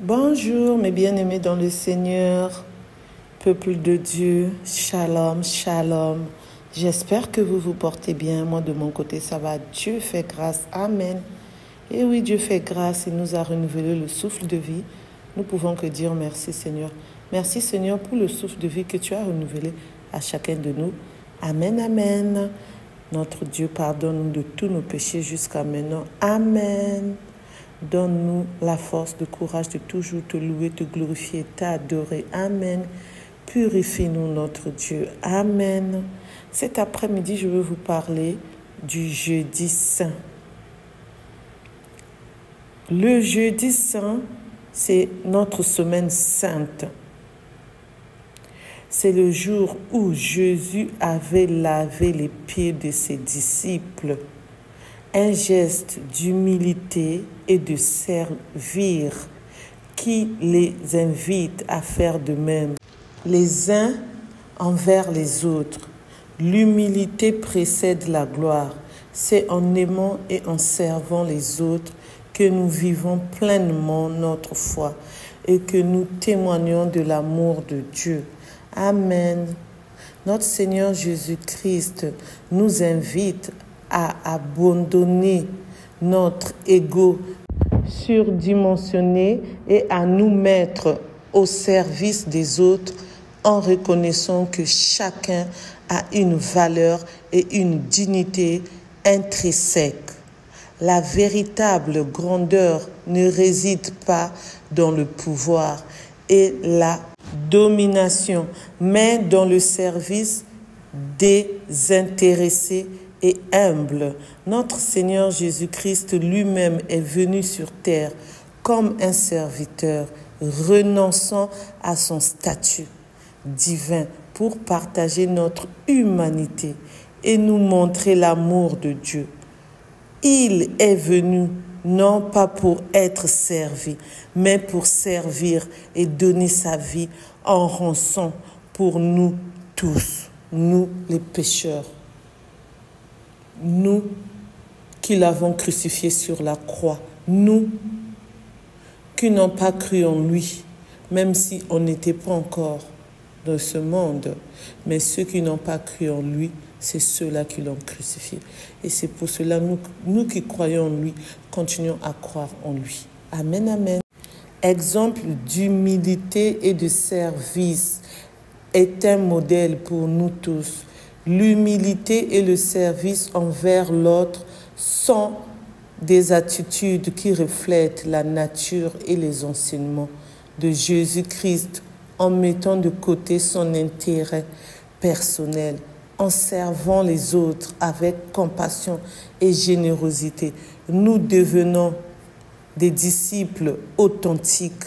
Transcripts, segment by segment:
Bonjour mes bien-aimés dans le Seigneur, peuple de Dieu, shalom, shalom. J'espère que vous vous portez bien. Moi de mon côté ça va, Dieu fait grâce, amen. Et oui, Dieu fait grâce, il nous a renouvelé le souffle de vie. Nous pouvons que dire merci Seigneur. Merci Seigneur pour le souffle de vie que tu as renouvelé à chacun de nous. Amen, amen. Notre Dieu pardonne-nous de tous nos péchés jusqu'à maintenant. Amen. Donne-nous la force, le courage de toujours te louer, te glorifier, t'adorer. Amen. Purifie-nous, notre Dieu. Amen. Cet après-midi, je veux vous parler du jeudi saint. Le jeudi saint, c'est notre semaine sainte. C'est le jour où Jésus avait lavé les pieds de ses disciples. Un geste d'humilité et de servir qui les invite à faire de même, les uns envers les autres. L'humilité précède la gloire. C'est en aimant et en servant les autres que nous vivons pleinement notre foi et que nous témoignons de l'amour de Dieu. Amen. Notre Seigneur Jésus-Christ nous invite à abandonner notre ego surdimensionné et à nous mettre au service des autres en reconnaissant que chacun a une valeur et une dignité intrinsèque. La véritable grandeur ne réside pas dans le pouvoir et la domination, mais dans le service désintéressé et humble. Notre Seigneur Jésus-Christ lui-même est venu sur terre comme un serviteur, renonçant à son statut divin pour partager notre humanité et nous montrer l'amour de Dieu. Il est venu non pas pour être servi, mais pour servir et donner sa vie en rançon pour nous tous, nous les pécheurs. Nous qui l'avons crucifié sur la croix, nous qui n'avons pas cru en lui, même si on n'était pas encore dans ce monde, mais ceux qui n'ont pas cru en lui, c'est ceux-là qui l'ont crucifié. Et c'est pour cela, nous qui croyons en lui, continuons à croire en lui. Amen, amen. Exemple d'humilité et de service est un modèle pour nous tous. L'humilité et le service envers l'autre sont des attitudes qui reflètent la nature et les enseignements de Jésus-Christ en mettant de côté son intérêt personnel, en servant les autres avec compassion et générosité. Nous devenons des disciples authentiques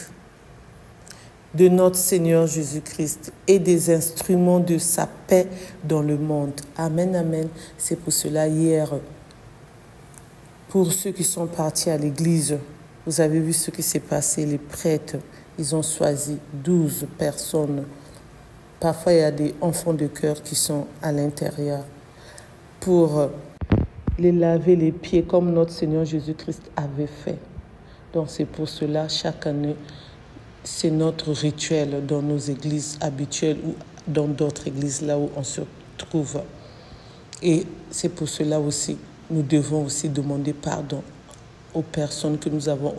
de notre Seigneur Jésus-Christ et des instruments de sa paix dans le monde. Amen, amen. C'est pour cela hier, pour ceux qui sont partis à l'église, vous avez vu ce qui s'est passé. Les prêtres, ils ont choisi 12 personnes. Parfois, il y a des enfants de cœur qui sont à l'intérieur pour les laver les pieds comme notre Seigneur Jésus-Christ avait fait. Donc, c'est pour cela, chaque année, c'est notre rituel dans nos églises habituelles ou dans d'autres églises là où on se trouve. Et c'est pour cela aussi, nous devons aussi demander pardon aux personnes que nous avons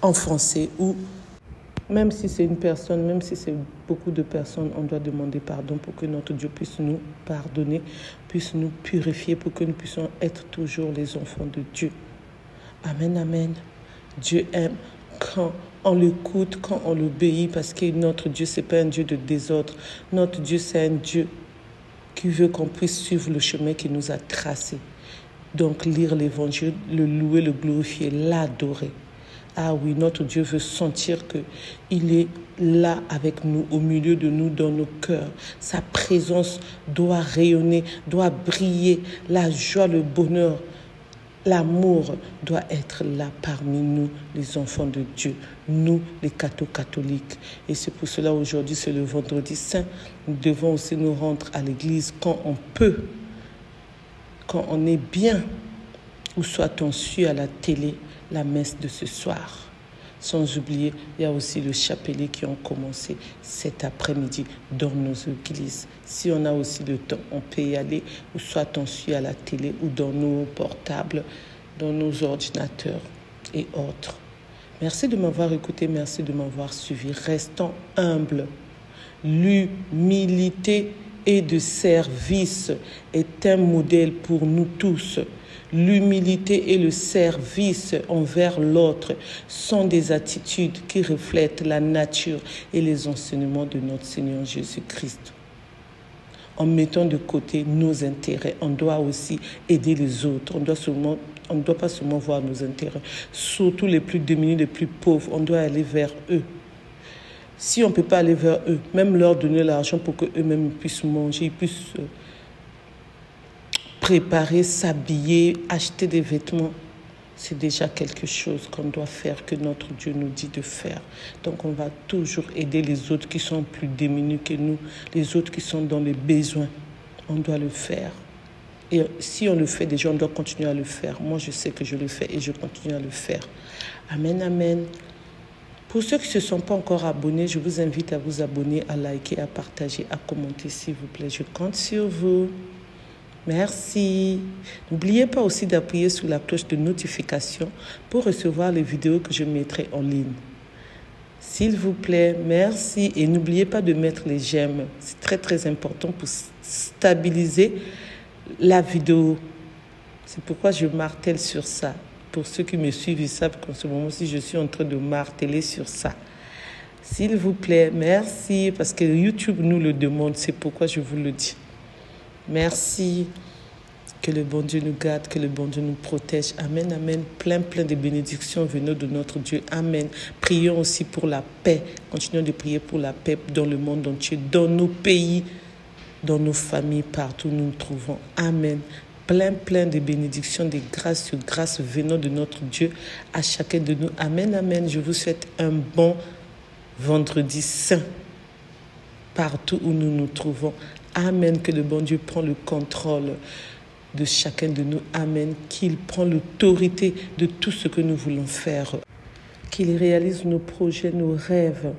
offensées ou même si c'est une personne, même si c'est beaucoup de personnes, on doit demander pardon pour que notre Dieu puisse nous pardonner, puisse nous purifier pour que nous puissions être toujours les enfants de Dieu. Amen, amen. Dieu aime quand on l'écoute, quand on l'obéit, parce que notre Dieu, ce n'est pas un Dieu de désordre. Notre Dieu, c'est un Dieu qui veut qu'on puisse suivre le chemin qu'il nous a tracé. Donc, lire l'évangile, le louer, le glorifier, l'adorer. Ah oui, notre Dieu veut sentir qu'il est là avec nous, au milieu de nous, dans nos cœurs. Sa présence doit rayonner, doit briller. La joie, le bonheur, l'amour doit être là parmi nous, les enfants de Dieu, nous, les catholiques. Et c'est pour cela, aujourd'hui, c'est le vendredi saint. Nous devons aussi nous rendre à l'église quand on peut, quand on est bien, ou soit on suit à la télé la messe de ce soir. Sans oublier, il y a aussi le chapelet qui ont commencé cet après-midi dans nos églises. Si on a aussi le temps, on peut y aller, ou soit on suit à la télé ou dans nos portables, dans nos ordinateurs et autres. Merci de m'avoir écouté, merci de m'avoir suivi. Restons humbles. L'humilité et de service est un modèle pour nous tous. L'humilité et le service envers l'autre sont des attitudes qui reflètent la nature et les enseignements de notre Seigneur Jésus-Christ. En mettant de côté nos intérêts, on doit aussi aider les autres. On ne doit pas seulement voir nos intérêts. Surtout les plus démunis, les plus pauvres, on doit aller vers eux. Si on ne peut pas aller vers eux, même leur donner l'argent pour qu'eux-mêmes puissent manger, ils puissent préparer, s'habiller, acheter des vêtements, c'est déjà quelque chose qu'on doit faire, que notre Dieu nous dit de faire. Donc on va toujours aider les autres qui sont plus démunis que nous, les autres qui sont dans les besoins. On doit le faire. Et si on le fait déjà, on doit continuer à le faire. Moi, je sais que je le fais et je continue à le faire. Amen, amen. Pour ceux qui ne se sont pas encore abonnés, je vous invite à vous abonner, à liker, à partager, à commenter, s'il vous plaît. Je compte sur vous. Merci. N'oubliez pas aussi d'appuyer sur la cloche de notification pour recevoir les vidéos que je mettrai en ligne. S'il vous plaît, merci. Et n'oubliez pas de mettre les j'aime. C'est très, très important pour stabiliser la vidéo. C'est pourquoi je martèle sur ça. Pour ceux qui me suivent, ils savent qu'en ce moment-ci, je suis en train de marteler sur ça. S'il vous plaît, merci, parce que YouTube nous le demande. C'est pourquoi je vous le dis. Merci. Que le bon Dieu nous garde, que le bon Dieu nous protège. Amen, amen. Plein de bénédictions venant de notre Dieu. Amen. Prions aussi pour la paix. Continuons de prier pour la paix dans le monde entier, dans nos pays, dans nos familles, partout où nous nous trouvons. Amen. Plein de bénédictions, de grâces sur grâces venant de notre Dieu à chacun de nous. Amen, amen. Je vous souhaite un bon vendredi saint partout où nous nous trouvons. Amen. Que le bon Dieu prend le contrôle de chacun de nous. Amen. Qu'il prend l'autorité de tout ce que nous voulons faire. Qu'il réalise nos projets, nos rêves.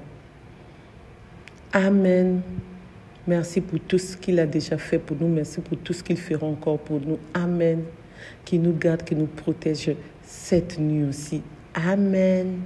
Amen. Merci pour tout ce qu'il a déjà fait pour nous. Merci pour tout ce qu'il fera encore pour nous. Amen. Qu'il nous garde, qu'il nous protège cette nuit aussi. Amen.